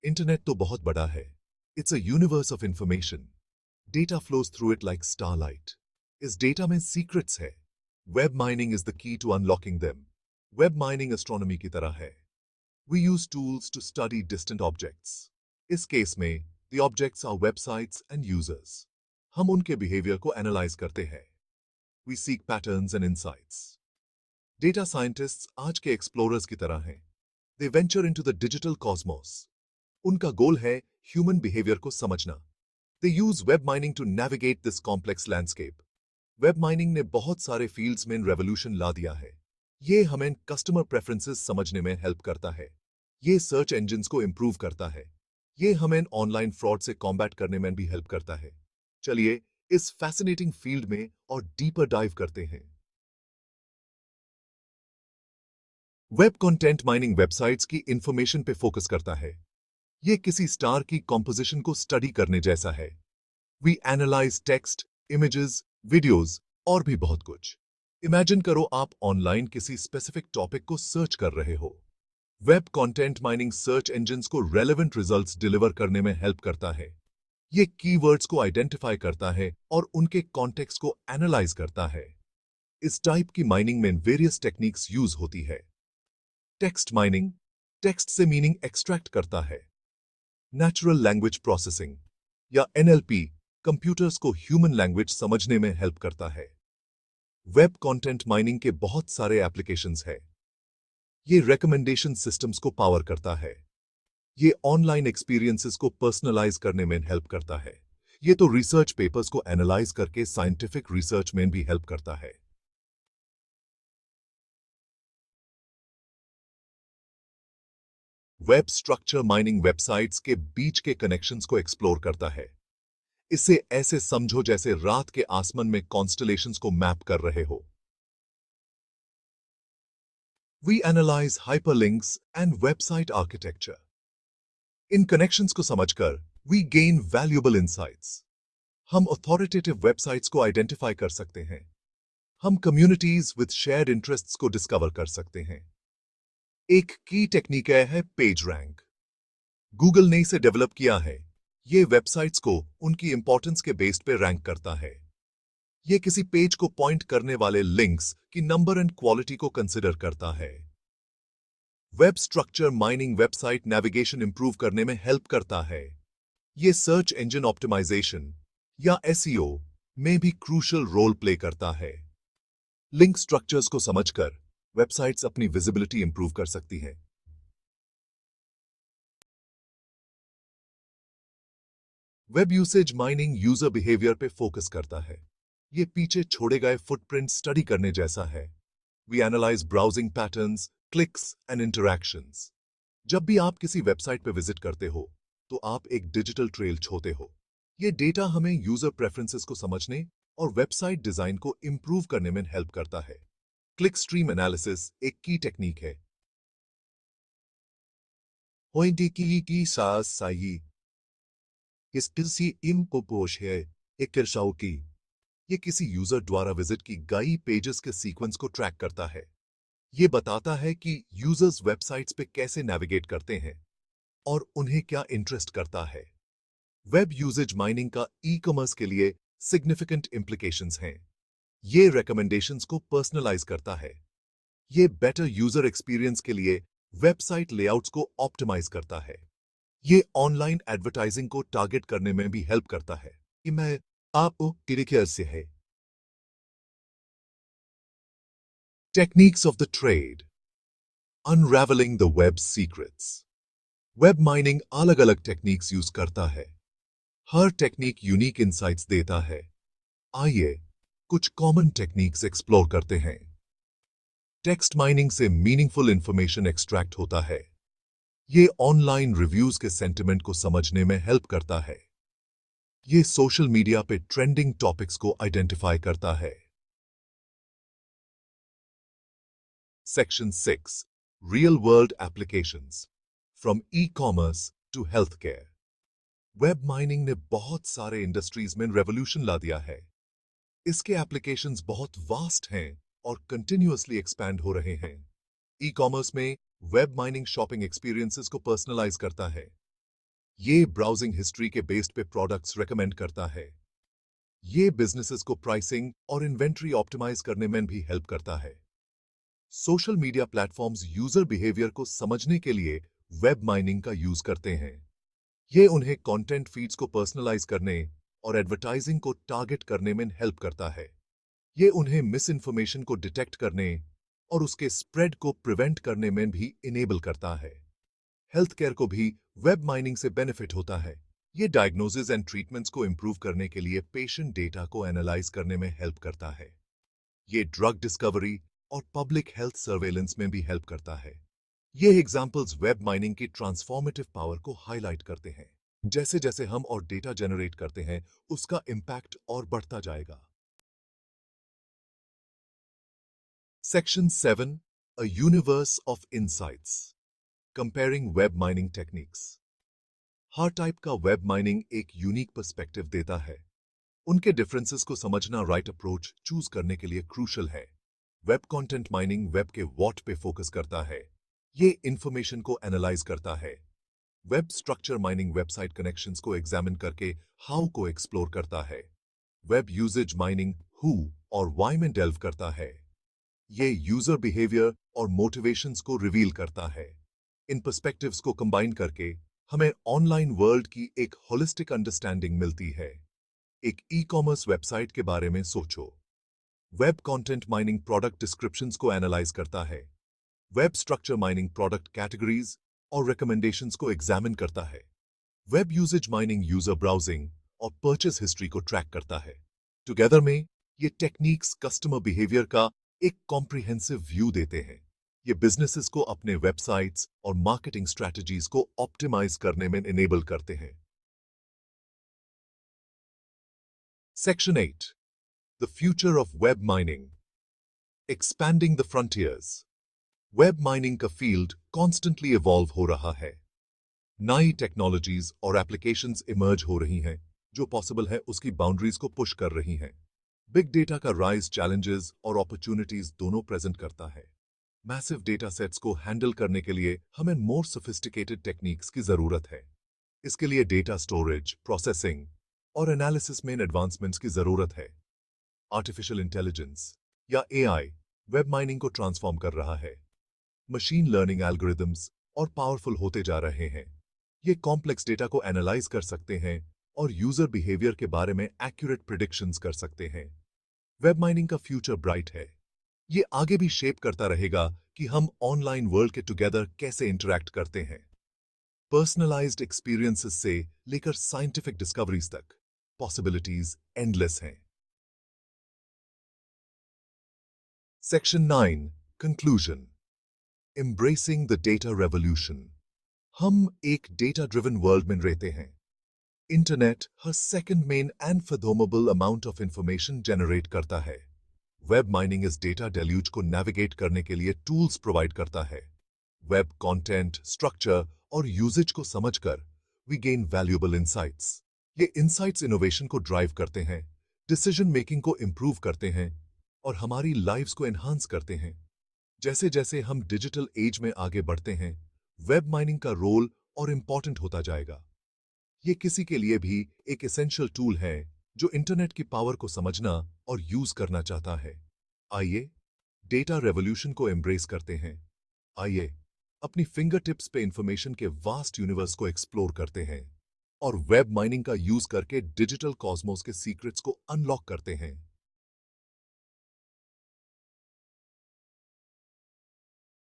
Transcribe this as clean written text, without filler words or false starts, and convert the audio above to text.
Internet तो बहुत बड़ा है. It's a universe of information. Data flows through it like starlight. इस data में secrets है. Web mining is the key to unlocking them. Web mining astronomy की तरह है. We use tools to study distant objects. इस case में the objects are websites and users. हम उनके behavior को analyze करते हैं. We seek patterns and insights. Data scientists आज के explorers की तरह हैं. They venture into the digital cosmos. उनका गोल है ह्यूमन बिहेवियर को समझना. They use web mining to navigate this complex landscape. Web mining ने बहुत सारे फील्ड्स में रेवोल्यूशन ला दिया है. ये हमें कस्टमर प्रेफरेंसेस समझने में हेल्प करता है. ये सर्च इंजन्स को इंप्रूव करता है. ये हमें ऑनलाइन फ्रॉड से कॉम्बैट करने में भी हेल्प करता है. चलिए इस फैसिनेटिंग फील्ड में और डीपर डाइव करते हैं. वेब कंटेंट माइनिंग वेबसाइट्स की इंफॉर्मेशन पे फोकस करता है. ये किसी स्टार की कॉम्पोजिशन को स्टडी करने जैसा है. We analyse text, images, videos और भी बहुत कुछ. इमेजिन करो आप ऑनलाइन किसी स्पेसिफिक टॉपिक को सर्च कर रहे हो. Web content mining search engines को रेलेवेंट रिजल्ट्स डिलीवर करने में हेल्प करता है. ये कीवर्ड्स को आइडेंटिफाई करता है और उनके कॉन्टेक्स्ट को एनालाइज करता है. इस टाइप की माइनिंग में वेरियस टेक्निक्स यूज होती है. टेक्स्ट माइनिंग टेक्स्ट से मीनिंग एक्सट्रैक्ट करता है. नेचुरल लैंग्वेज प्रोसेसिंग या एनएलपी कंप्यूटर्स को ह्यूमन लैंग्वेज समझने में हेल्प करता है. वेब कंटेंट माइनिंग के बहुत सारे एप्लीकेशंस हैं. ये रिकमेंडेशन सिस्टम्स को पावर करता है. ये ऑनलाइन एक्सपीरियंसेस को पर्सनलाइज करने में हेल्प करता है. ये तो रिसर्च पेपर्स को एनालाइज करके साइंटिफिक रिसर्च में भी हेल्प करता है. वेब स्ट्रक्चर माइनिंग वेबसाइट्स के बीच के कनेक्शंस को एक्सप्लोर करता है. इसे ऐसे समझो जैसे रात के आसमान में कॉन्स्टलेशंस को मैप कर रहे हो. We analyse hyperlinks and website architecture. इन कनेक्शंस को समझकर वी गेन वैल्यूएबल इंसाइट्स. हम अथॉरिटेटिव वेबसाइट्स को आइडेंटिफाई कर सकते हैं. हम कम्युनिटीज विद शेयर्ड इंटरेस्ट्स को डिस्कवर कर सकते हैं. एक की टेक्निक है पेज रैंक. गूगल ने इसे डेवलप किया है. ये वेबसाइट्स को उनकी इंपॉर्टेंस के बेस पे रैंक करता है. ये किसी पेज को पॉइंट करने वाले लिंक्स की नंबर एंड क्वालिटी को कंसिडर करता है. Web structure mining website navigation improve करने में हेल्प करता है. ये सर्च इंजन ऑप्टिमाइजेशन या एसईओ में भी क्रूशियल रोल प्ले करता है. लिंक स्ट्रक्चर्स को समझकर वेबसाइट्स अपनी विजिबिलिटी इंप्रूव कर सकती हैं. Web usage mining user behaviour पे फोकस करता है. ये पीछे छोड़े गए फुटप्रिंट स्टडी करने जैसा है. We analyse browsing patterns, clicks and interactions. जब भी आप किसी वेबसाइट पे विजिट करते हो तो आप एक डिजिटल ट्रेल छोड़ते हो. ये डेटा हमें यूजर प्रेफरेंसेस को समझने और वेबसाइट डिजाइन को इंप्रूव करने में हेल्प करता है. क्लिक स्ट्रीम एनालिसिस एक की टेक्निक है. की सास साई किसी इम को पोश है एक किरसाऊ की. ये किसी यूजर द्वारा विजिट की गई पेजेस के सीक्वेंस को ट्रैक करता है. ये बताता है कि यूजर्स वेबसाइट्स पे कैसे नेविगेट करते हैं और उन्हें क्या इंटरेस्ट करता है. वेब यूजेज माइनिंग का ई-कॉमर्स के लिए सिग्निफिकेंट इंप्लीकेशंस हैं. ये रिकमेंडेशंस को पर्सनलाइज करता है. ये बेटर यूजर एक्सपीरियंस के लिए वेबसाइट लेआउट्स को ऑप्टिमाइज करता है. ये ऑनलाइन एडवर्टाइजिंग को टारगेट करने में भी हेल्प करता है. मैं आपको तरीके से है. Techniques of the trade. Unravelling the web secrets. Web mining अलग अलग टेक्निक्स यूज करता है. हर टेक्निक यूनिक इंसाइट्स देता है. आइए कुछ कॉमन टेक्निक्स एक्सप्लोर करते हैं. टेक्स्ट माइनिंग से मीनिंगफुल इंफॉर्मेशन एक्सट्रैक्ट होता है. ये ऑनलाइन रिव्यूज के सेंटिमेंट को समझने में हेल्प करता है. ये सोशल मीडिया पे ट्रेंडिंग टॉपिक्स को आइडेंटिफाई करता है. Section 6 real world applications from e-commerce to health care. Web mining ने बहुत सारे इंडस्ट्रीज में रेवोल्यूशन ला दिया है. इसके एप्लीकेशंस बहुत वास्ट हैं और कंटिन्यूअसली एक्सपैंड हो रहे हैं. ई-कॉमर्स में वेब माइनिंग शॉपिंग एक्सपीरियंसेस को पर्सनलाइज करता है. ये ब्राउजिंग हिस्ट्री के बेस्ड पे प्रोडक्ट्स रेकमेंड करता है। ये बिजनेसेस को प्राइसिंग और इन्वेंट्री ऑप्टिमाइज करने में भी हेल्प करता है। Social media platforms user behaviour को समझने के लिए वेब माइनिंग का यूज करते हैं। ये उन्हें कंटेंट फीड्स को पर्सनलाइज करने और एडवर्टाइजिंग को टारगेट करने में हेल्प करता है। ये उन्हें मिस इन्फॉर्मेशन को डिटेक्ट करने और उसके स्प्रेड को प्रिवेंट करने में भी इनेबल करता है। हेल्थ केयर को भी वेब माइनिंग से बेनिफिट होता है। ये डायग्नोसिस एंड ट्रीटमेंट्स को इंप्रूव करने के लिए पेशेंट डेटा को एनालाइज करने में हेल्प करता है। ये ड्रग डिस्कवरी और पब्लिक हेल्थ सर्वेलेंस में भी हेल्प करता है। ये एग्जाम्पल्स वेब माइनिंग की ट्रांसफॉर्मेटिव पावर को हाईलाइट करते हैं। जैसे जैसे हम और डेटा जनरेट करते हैं, उसका इम्पैक्ट और बढ़ता जाएगा। Section 7, A Universe of Insights. Comparing Web Mining Techniques. Her type का वेब माइनिंग एक यूनिक पर्सपेक्टिव देता है। उनके डिफरेंसेस को समझना राइट अप्रोच चूज करने के लिए क्रूशल है। वेब कंटेंट माइनिंग वेब के व्हाट पे फोकस करता है। ये इंफॉर्मेशन को एनालाइज करता है। Web structure mining website connections को एग्जामिन करके हाउ को एक्सप्लोर करता है। वेब यूजेज माइनिंग हु और व्हाई में डेल्व करता है। ये यूजर बिहेवियर और मोटिवेशंस को रिवील करता है। इन पर्सपेक्टिव्स को कंबाइन करके हमें ऑनलाइन वर्ल्ड की एक होलिस्टिक अंडरस्टैंडिंग मिलती है। एक ई-कॉमर्स वेबसाइट के बारे में सोचो। Web content mining product descriptions को एनालाइज करता है। Web structure mining product categories और रिकमेंडेशंस को एग्जामिन करता है। Web usage mining user browsing और परचेज हिस्ट्री को ट्रैक करता है। टुगेदर में ये टेक्निक्स कस्टमर बिहेवियर का एक कॉम्प्रिहेंसिव व्यू देते हैं। ये बिजनेसेस को अपने वेबसाइट्स और मार्केटिंग स्ट्रैटेजीज को ऑप्टिमाइज करने में इनेबल करते हैं। Section 8. The future of web mining. Expanding the frontiers. Web mining का फील्ड कॉन्स्टेंटली इवॉल्व हो रहा है। नई टेक्नोलॉजीज और एप्लीकेशंस इमर्ज हो रही हैं, जो पॉसिबल है उसकी बाउंड्रीज को पुश कर रही हैं। बिग डेटा का राइज चैलेंजेस और अपॉर्चुनिटीज दोनों प्रेजेंट करता है। मैसिव डेटा सेट्स को हैंडल करने के लिए हमें मोर सोफिस्टिकेटेड टेक्निक्स की जरूरत है। इसके लिए डेटा स्टोरेज, प्रोसेसिंग और एनालिसिस में एडवांसमेंट्स की जरूरत है। आर्टिफिशियल इंटेलिजेंस या एआई वेब माइनिंग को ट्रांसफॉर्म कर रहा है। मशीन लर्निंग एल्गोरिदम्स और पावरफुल होते जा रहे हैं। ये कॉम्प्लेक्स डेटा को एनालाइज कर सकते हैं और यूजर बिहेवियर के बारे में एक्यूरेट प्रिडिक्शंस कर सकते हैं। वेब माइनिंग का फ्यूचर ब्राइट है। ये आगे भी शेप करता रहेगा कि हम ऑनलाइन वर्ल्ड के टुगेदर कैसे इंटरैक्ट करते हैं। पर्सनलाइज्ड एक्सपीरियंसेस से लेकर साइंटिफिक डिस्कवरीज तक पॉसिबिलिटीज एंडलेस हैं। Section 9, conclusion. Embracing the data revolution. हम एक डेटा ड्रिवन वर्ल्ड में रहते हैं। इंटरनेट हर सेकंड में अनफॉर्मेबल अमाउंट ऑफ इंफॉर्मेशन जनरेट करता है। वेब माइनिंग इस डेटा डेल्यूज को नेविगेट करने के लिए टूल्स प्रोवाइड करता है। वेब कंटेंट, स्ट्रक्चर और यूजेज को समझकर वी गेन वैल्यूएबल इंसाइट्स। ये इंसाइट्स इनोवेशन को ड्राइव करते हैं, डिसीजन मेकिंग को इंप्रूव करते हैं और हमारी लाइव्स को एनहांस करते हैं। जैसे जैसे हम डिजिटल एज में आगे बढ़ते हैं, वेब माइनिंग का रोल और इंपॉर्टेंट होता जाएगा। ये किसी के लिए भी एक एसेंशियल टूल है जो इंटरनेट की पावर को समझना और यूज करना चाहता है। आइए डेटा रेवोल्यूशन को एम्ब्रेस करते हैं। आइए अपनी फिंगर टिप्स पे इंफॉर्मेशन के वास्ट यूनिवर्स को एक्सप्लोर करते हैं और वेब माइनिंग का यूज करके डिजिटल कॉस्मोस के सीक्रेट्स को अनलॉक करते हैं।